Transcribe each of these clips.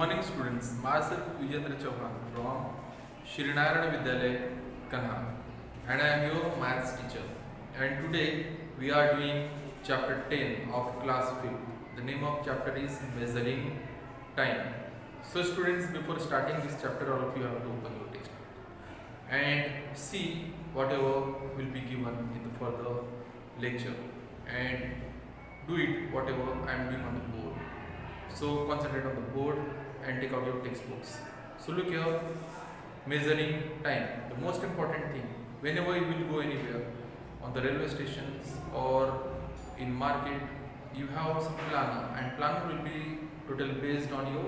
morning students, myself Vijendra Chauhan from Shri Narayana Vidyalaya, Kanha, and I am your maths teacher. And today we are doing chapter 10 of class 5. The name of chapter is Measuring Time. So students, before starting this chapter, all of you have to open your textbook and see whatever will be given in the further lecture and do it whatever I am doing on the board. So concentrate on the board and take out your textbooks. So look here, measuring time. The most important thing, whenever you will go anywhere, on the railway stations or in market, you have some planner, and planner will be totally based on your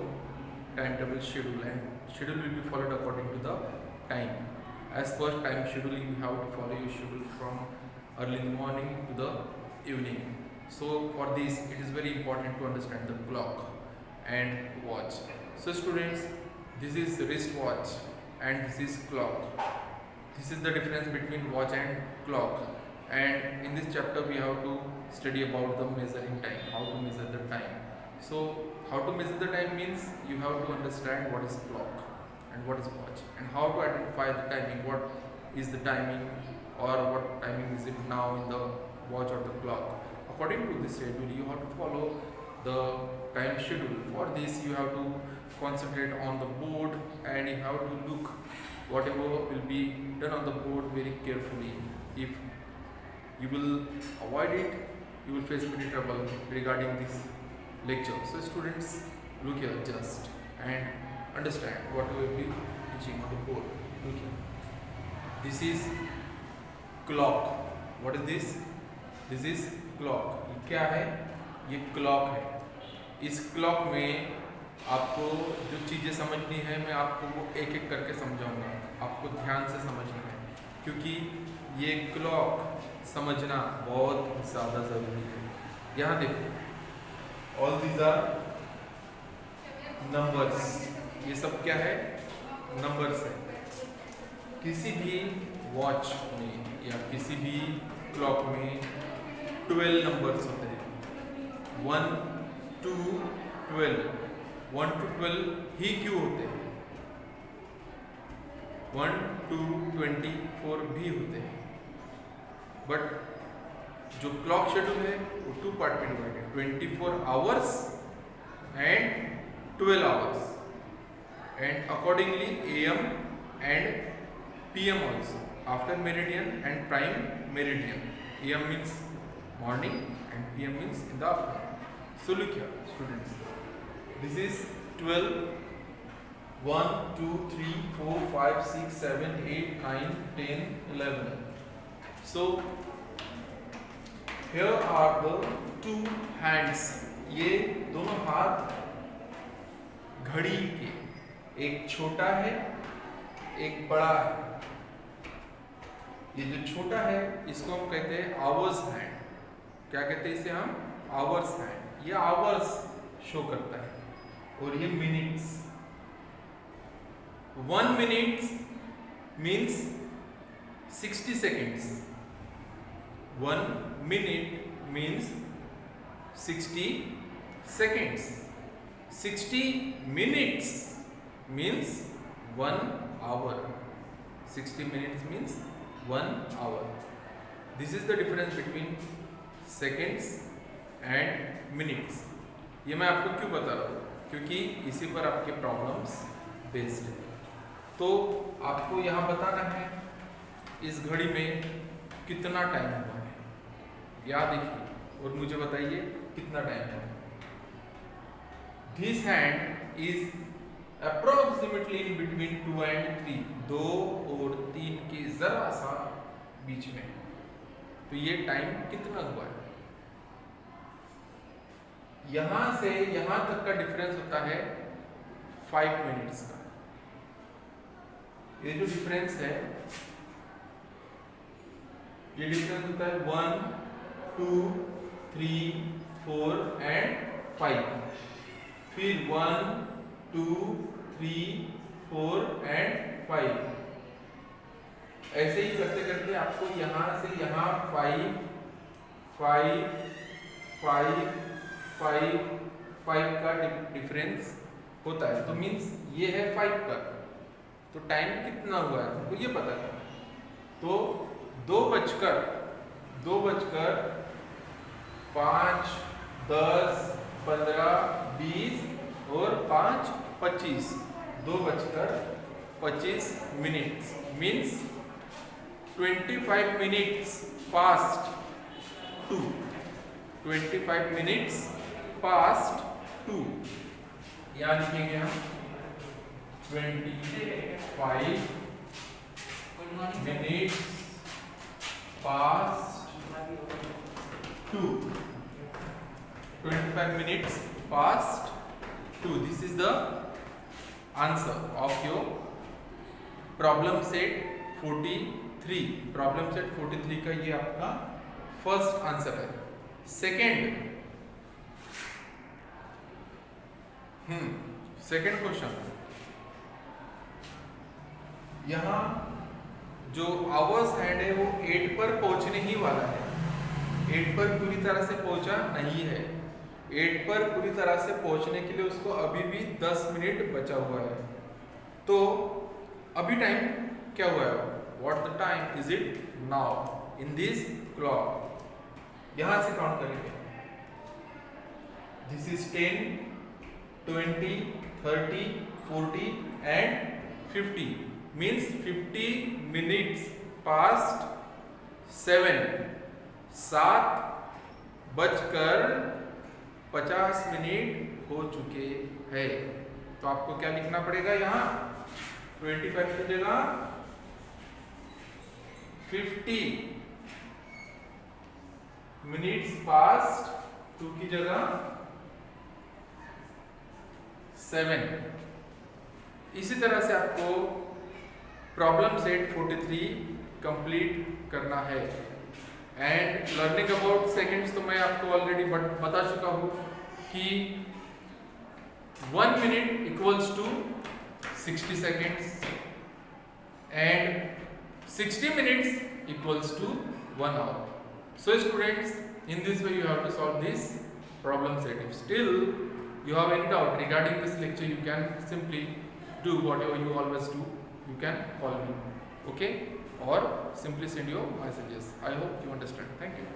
timetable schedule, and schedule will be followed according to the time. As per time schedule, you have to follow your schedule from early in the morning to the evening. So for this, it is very important to understand the clock and watch. So students, this is wristwatch and this is clock. This is the difference between watch and clock. And in this chapter, we have to study about the measuring time, how to measure the time. So how to measure the time means you have to understand what is clock and what is watch, and how to identify the timing, what is the timing or what timing is it now in the watch or the clock. According to this schedule, you have to follow the time schedule. For this, you have to concentrate on the board and you have to look whatever will be done on the board very carefully. If you will avoid it, you will face many trouble regarding this lecture. So students, look here just and understand what we will be teaching on the board. Look here. This is clock. What is this? This is clock. ये क्या है? ये clock है. इस clock में आपको जो चीज़ें समझनी है, मैं आपको वो एक एक करके समझाऊंगा. आपको ध्यान से समझना है, क्योंकि ये क्लॉक समझना बहुत ज़्यादा ज़रूरी है. यहाँ देखो, ऑल दीज आर नंबर्स. ये सब क्या है? नंबर्स है. किसी भी वॉच में या किसी भी क्लॉक में 12 नंबर्स होते हैं. 1 to 12. 1 to 12 ही क्यों होते हैं? 1 to 24 भी होते हैं. बट जो क्लॉक शेड्यूल है वो 2 पार्ट में डिवाइड है. 24 hours and 12 hours, and accordingly AM and PM also, after meridian and prime meridian. AM means morning and PM means in the afternoon. So look here students, this is 12. 1 2 3 4 5 6 7 8 9 10 11. So here are the two hands. ये दोनों हाथ घड़ी के, एक छोटा है एक बड़ा है. ये जो छोटा है इसको हम कहते हैं आवर्स हैंड. क्या कहते हैं इसे हम? Hours hand. ये आवर्स शो करता है. और ये minutes. 1 minute means 60 seconds. 1 minute means 60 seconds. 60 minutes means 1 hour. 60 minutes means 1 hour. This is the difference between seconds and minutes. ये मैं आपको क्यों बता रहा हूँ? क्योंकि इसी पर आपके प्रॉब्लम्स बेस्ड है. तो आपको यहाँ बताना है इस घड़ी में कितना टाइम हुआ है. याद देखिए और मुझे बताइए कितना टाइम हुआ है. This hand is approximately in between 2 and 3. 2 और 3 के जरा सा बीच में. तो ये टाइम कितना हुआ है? यहां से यहां तक का डिफरेंस होता है 5 मिनट्स का. ये जो डिफरेंस है, ये डिफरेंस होता है 1 2 3 4 एंड 5. फिर 1 2 3 4 एंड 5. ऐसे ही करते करते आपको यहाँ से यहाँ 5 5 5 5 5 का डिफरेंस होता है, तो मीन्स ये है 5 पर, तो टाइम कितना हुआ है हमको ये पता है। तो 2:05, 10, 15, 20 और 5, 25, 2:25 means 25 minutes past 2, 25 minutes past 2, यहाँ लिखेंगे हम 25 minutes past 2, 25 minutes past 2. This is the answer of your problem set 43. Problem set 43 का ये आपका फर्स्ट आंसर है। सेकेंड क्वेश्चन, यहाँ जो आवर्स हैंड है वो 8 पर पहुंचने ही वाला है, 8 पर पूरी तरह से पहुंचा नहीं है। 8 पर पूरी तरह से पहुंचने के लिए उसको अभी भी 10 मिनट बचा हुआ है। तो अभी टाइम क्या हुआ है, what the time is it now in this clock. यहां से काउंट करेंगे, this is 10, 20, 30, 40 and 50 means 50 minutes past 7, 7:50 हो चुके हैं। तो आपको क्या लिखना पड़ेगा, यहाँ 25 की जगह 50 मिनट्स पास्ट 2 की जगह 7। इसी तरह से आपको प्रॉब्लम सेट 43 कंप्लीट करना है। एंड लर्निंग अबाउट सेकेंड्स तो मैं आपको ऑलरेडी बता चुका हूँ कि 1 minute equals to 60 seconds and 60 minutes equals to 1 hour. So students, in this way you have to solve this problem set. If still you have any doubt regarding this lecture, you can simply do whatever you always do. You can call me, okay, or simply send your messages. I hope you understand. Thank you.